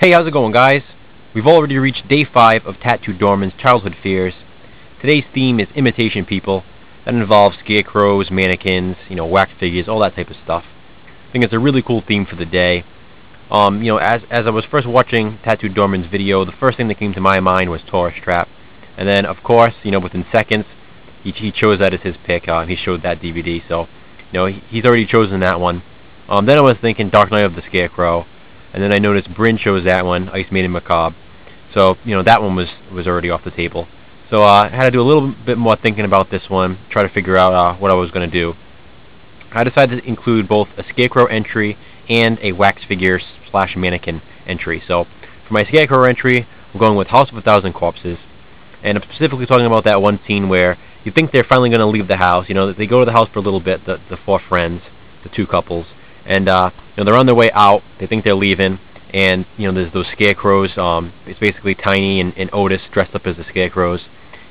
Hey, how's it going, guys? We've already reached day 5 of Tattooed Doorman's childhood fears. Today's theme is imitation people. That involves scarecrows, mannequins, wax figures, all that type of stuff. I think it's a really cool theme for the day. As I was first watching Tattooed Doorman's video, the first thing that came to my mind was Tourist Trap. And then, of course, within seconds, he chose that as his pick. He showed that DVD, so, he's already chosen that one. Then I was thinking Dark Night of the Scarecrow. And then I noticed Bryn chose that one, Ice Maiden Macabre. So, that one was already off the table. So I had to do a little bit more thinking about this one, try to figure out what I was going to do. I decided to include both a Scarecrow entry and a wax figure / mannequin entry. So for my Scarecrow entry, I'm going with House of a Thousand Corpses. And I'm specifically talking about that one scene where you think they're finally going to leave the house. They go to the house for a little bit, the four friends, the two couples. And they're on their way out. They think they're leaving, and there's those scarecrows. It's basically Tiny and Otis dressed up as the scarecrows,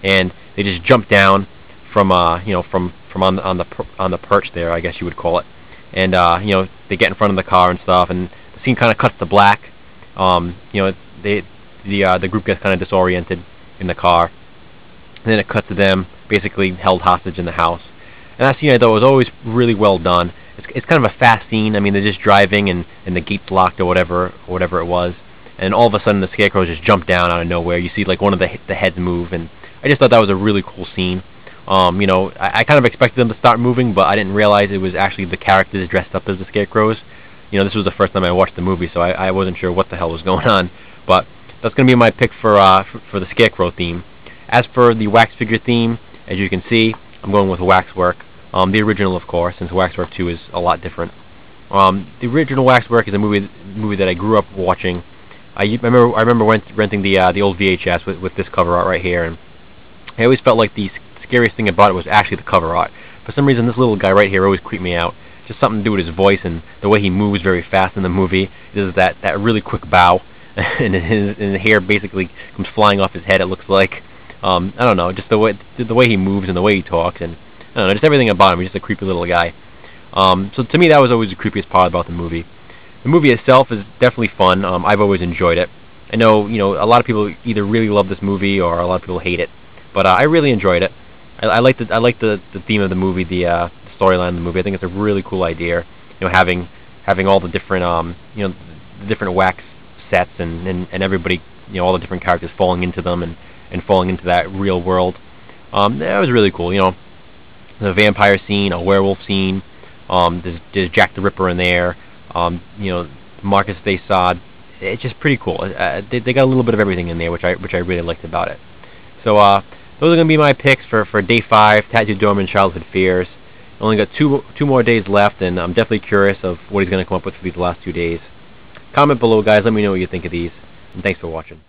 and they just jump down from on the perch there, I guess you would call it. And they get in front of the car and stuff, and the scene kind of cuts to black. The group gets kind of disoriented in the car, and then it cuts to them basically held hostage in the house. And that scene I thought was always really well done. It's kind of a fast scene. I mean, they're just driving and the gate's locked or whatever it was, and all of a sudden the scarecrows just jump down out of nowhere. You see like one of the heads move, and I just thought that was a really cool scene. I kind of expected them to start moving, but I didn't realize it was actually the characters dressed up as the scarecrows. This was the first time I watched the movie, so I wasn't sure what the hell was going on. But that's going to be my pick for the scarecrow theme. As for the wax figure theme, as you can see, I'm going with Waxwork. The original, of course, since Waxwork 2 is a lot different. The original Waxwork is a movie that I grew up watching. I remember renting the old VHS with this cover art right here, and I always felt like the scariest thing about it was actually the cover art. For some reason, this little guy right here always creeped me out. Just something to do with his voice and the way he moves very fast in the movie. There's that really quick bow, and the hair basically comes flying off his head. It looks like I don't know, just the way he moves and the way he talks, and I don't know, just everything about him. He's just a creepy little guy. So to me, that was always the creepiest part about the movie. The movie itself is definitely fun. I've always enjoyed it. I know, a lot of people either really love this movie or a lot of people hate it, but I really enjoyed it. I like the theme of the movie, the storyline of the movie. I think it's a really cool idea. Having all the different the different wax sets and everybody, all the different characters falling into them and falling into that real world. That was really cool. The vampire scene, a werewolf scene. There's Jack the Ripper in there. Marcus de Sade. It's just pretty cool. They got a little bit of everything in there, which I really liked about it. So those are going to be my picks for day 5, Tattooed Doorman's childhood fears. Only got two more days left, and I'm definitely curious of what he's going to come up with for these last 2 days. Comment below, guys. Let me know what you think of these. And thanks for watching.